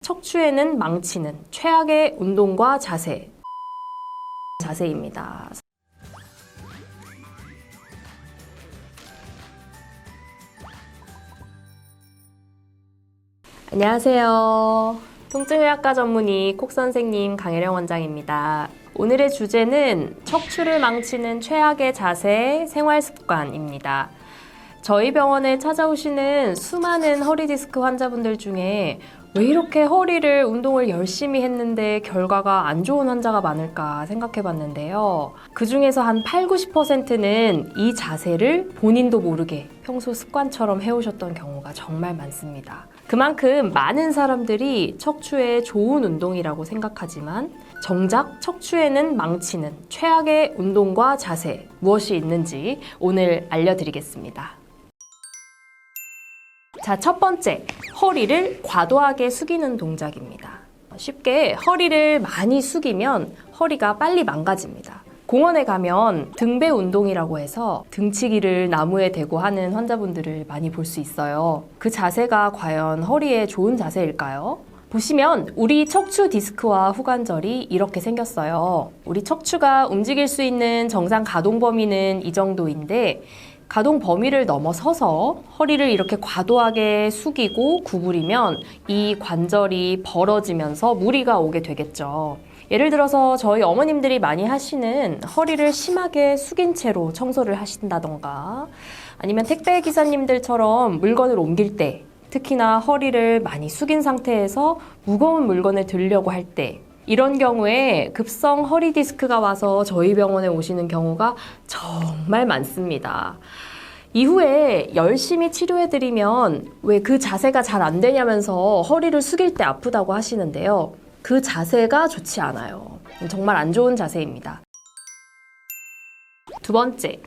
척추에는 망치는 최악의 운동과 자세입니다. 안녕하세요. 통증의학과 전문의 콕선생님 강혜령 원장입니다. 오늘의 주제는 척추를 망치는 최악의 자세 생활습관입니다. 저희 병원에 찾아오시는 수많은 허리 디스크 환자분들 중에 왜 이렇게 허리를 운동을 열심히 했는데 결과가 안 좋은 환자가 많을까 생각해 봤는데요. 그 중에서 한 80~90%는 이 자세를 본인도 모르게 평소 습관처럼 해오셨던 경우가 정말 많습니다. 그만큼 많은 사람들이 척추에 좋은 운동이라고 생각하지만 정작 척추에는 망치는 최악의 운동과 자세 무엇이 있는지 오늘 알려드리겠습니다. 자, 첫 번째, 허리를 과도하게 숙이는 동작입니다. 쉽게 허리를 많이 숙이면 허리가 빨리 망가집니다. 공원에 가면 등배 운동이라고 해서 등치기를 나무에 대고 하는 환자분들을 많이 볼 수 있어요. 그 자세가 과연 허리에 좋은 자세일까요? 보시면 우리 척추 디스크와 후관절이 이렇게 생겼어요. 우리 척추가 움직일 수 있는 정상 가동 범위는 이 정도인데 가동 범위를 넘어서서 허리를 이렇게 과도하게 숙이고 구부리면 이 관절이 벌어지면서 무리가 오게 되겠죠. 예를 들어서 저희 어머님들이 많이 하시는 허리를 심하게 숙인 채로 청소를 하신다던가 아니면 택배 기사님들처럼 물건을 옮길 때 특히나 허리를 많이 숙인 상태에서 무거운 물건을 들려고 할 때 이런 경우에 급성 허리 디스크가 와서 저희 병원에 오시는 경우가 정말 많습니다. 이후에 열심히 치료해드리면 왜 그 자세가 잘 안 되냐면서 허리를 숙일 때 아프다고 하시는데요. 그 자세가 좋지 않아요. 정말 안 좋은 자세입니다. 두 번째,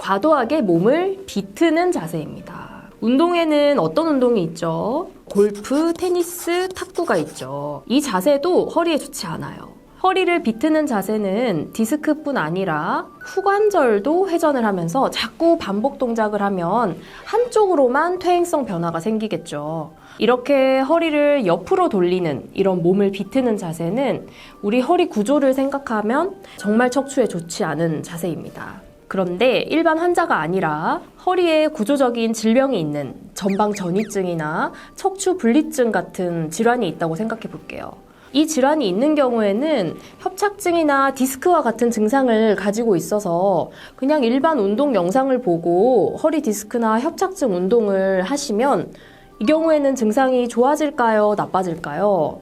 과도하게 몸을 비트는 자세입니다. 운동에는 어떤 운동이 있죠? 골프, 테니스, 탁구가 있죠. 이 자세도 허리에 좋지 않아요. 허리를 비트는 자세는 디스크뿐 아니라 후관절도 회전을 하면서 자꾸 반복 동작을 하면 한쪽으로만 퇴행성 변화가 생기겠죠. 이렇게 허리를 옆으로 돌리는 이런 몸을 비트는 자세는 우리 허리 구조를 생각하면 정말 척추에 좋지 않은 자세입니다. 그런데 일반 환자가 아니라 허리에 구조적인 질병이 있는 전방 전이증이나 척추 분리증 같은 질환이 있다고 생각해 볼게요. 이 질환이 있는 경우에는 협착증이나 디스크와 같은 증상을 가지고 있어서 그냥 일반 운동 영상을 보고 허리 디스크나 협착증 운동을 하시면 이 경우에는 증상이 좋아질까요? 나빠질까요?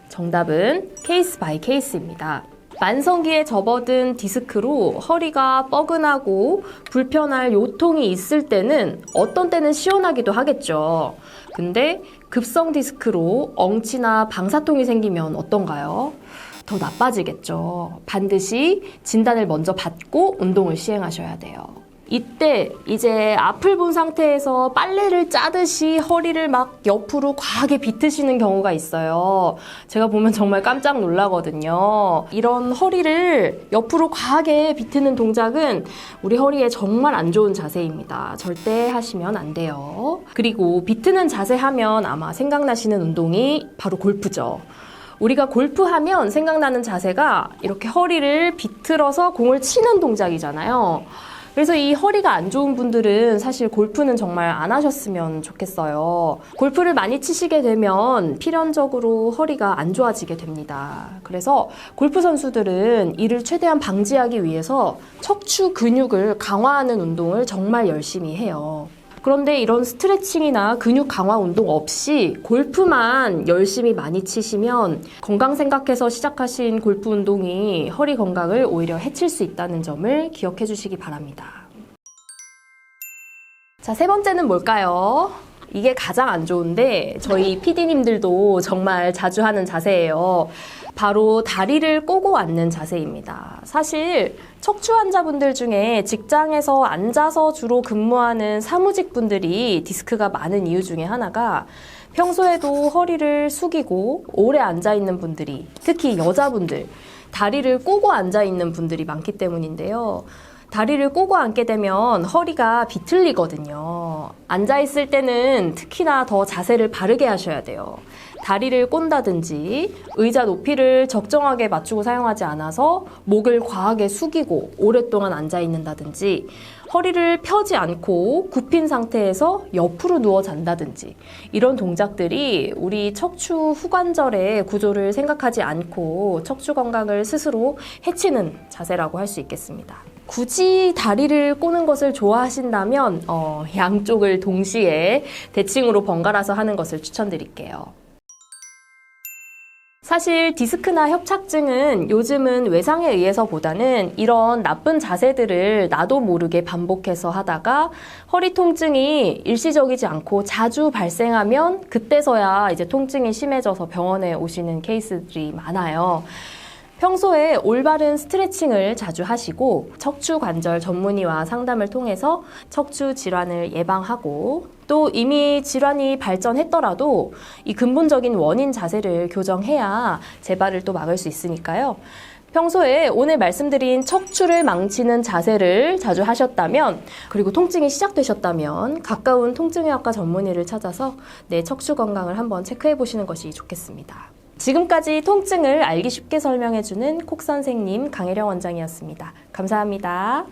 정답은 케이스 바이 케이스입니다. 만성기에 접어든 디스크로 허리가 뻐근하고 불편할 요통이 있을 때는 어떤 때는 시원하기도 하겠죠. 근데 급성 디스크로 엉치나 방사통이 생기면 어떤가요? 더 나빠지겠죠. 반드시 진단을 먼저 받고 운동을 시행하셔야 돼요. 이때 이제 앞을 본 상태에서 빨래를 짜듯이 허리를 막 옆으로 과하게 비트시는 경우가 있어요. 제가 보면 정말 깜짝 놀라거든요. 이런 허리를 옆으로 과하게 비트는 동작은 우리 허리에 정말 안 좋은 자세입니다. 절대 하시면 안 돼요. 그리고 비트는 자세 하면 아마 생각나시는 운동이 바로 골프죠. 우리가 골프하면 생각나는 자세가 이렇게 허리를 비틀어서 공을 치는 동작이잖아요. 그래서 이 허리가 안 좋은 분들은 사실 골프는 정말 안 하셨으면 좋겠어요. 골프를 많이 치시게 되면 필연적으로 허리가 안 좋아지게 됩니다. 그래서 골프 선수들은 이를 최대한 방지하기 위해서 척추 근육을 강화하는 운동을 정말 열심히 해요. 그런데 이런 스트레칭이나 근육 강화 운동 없이 골프만 열심히 많이 치시면 건강 생각해서 시작하신 골프 운동이 허리 건강을 오히려 해칠 수 있다는 점을 기억해 주시기 바랍니다. 자, 세 번째는 뭘까요? 이게 가장 안 좋은데 저희 PD님들도 정말 자주 하는 자세예요. 바로 다리를 꼬고 앉는 자세입니다. 사실 척추 환자분들 중에 직장에서 앉아서 주로 근무하는 사무직 분들이 디스크가 많은 이유 중에 하나가 평소에도 허리를 숙이고 오래 앉아있는 분들이, 특히 여자분들, 다리를 꼬고 앉아있는 분들이 많기 때문인데요. 다리를 꼬고 앉게 되면 허리가 비틀리거든요. 앉아있을 때는 특히나 더 자세를 바르게 하셔야 돼요. 다리를 꼰다든지 의자 높이를 적정하게 맞추고 사용하지 않아서 목을 과하게 숙이고 오랫동안 앉아 있는다든지 허리를 펴지 않고 굽힌 상태에서 옆으로 누워 잔다든지 이런 동작들이 우리 척추 후관절의 구조를 생각하지 않고 척추 건강을 스스로 해치는 자세라고 할 수 있겠습니다. 굳이 다리를 꼬는 것을 좋아하신다면 양쪽을 동시에 대칭으로 번갈아서 하는 것을 추천드릴게요. 사실 디스크나 협착증은 요즘은 외상에 의해서보다는 이런 나쁜 자세들을 나도 모르게 반복해서 하다가 허리 통증이 일시적이지 않고 자주 발생하면 그때서야 이제 통증이 심해져서 병원에 오시는 케이스들이 많아요. 평소에 올바른 스트레칭을 자주 하시고 척추 관절 전문의와 상담을 통해서 척추 질환을 예방하고 또 이미 질환이 발전했더라도 이 근본적인 원인 자세를 교정해야 재발을 또 막을 수 있으니까요. 평소에 오늘 말씀드린 척추를 망치는 자세를 자주 하셨다면 그리고 통증이 시작되셨다면 가까운 통증의학과 전문의를 찾아서 내 척추 건강을 한번 체크해 보시는 것이 좋겠습니다. 지금까지 통증을 알기 쉽게 설명해주는 콕 선생님 강혜령 원장이었습니다. 감사합니다.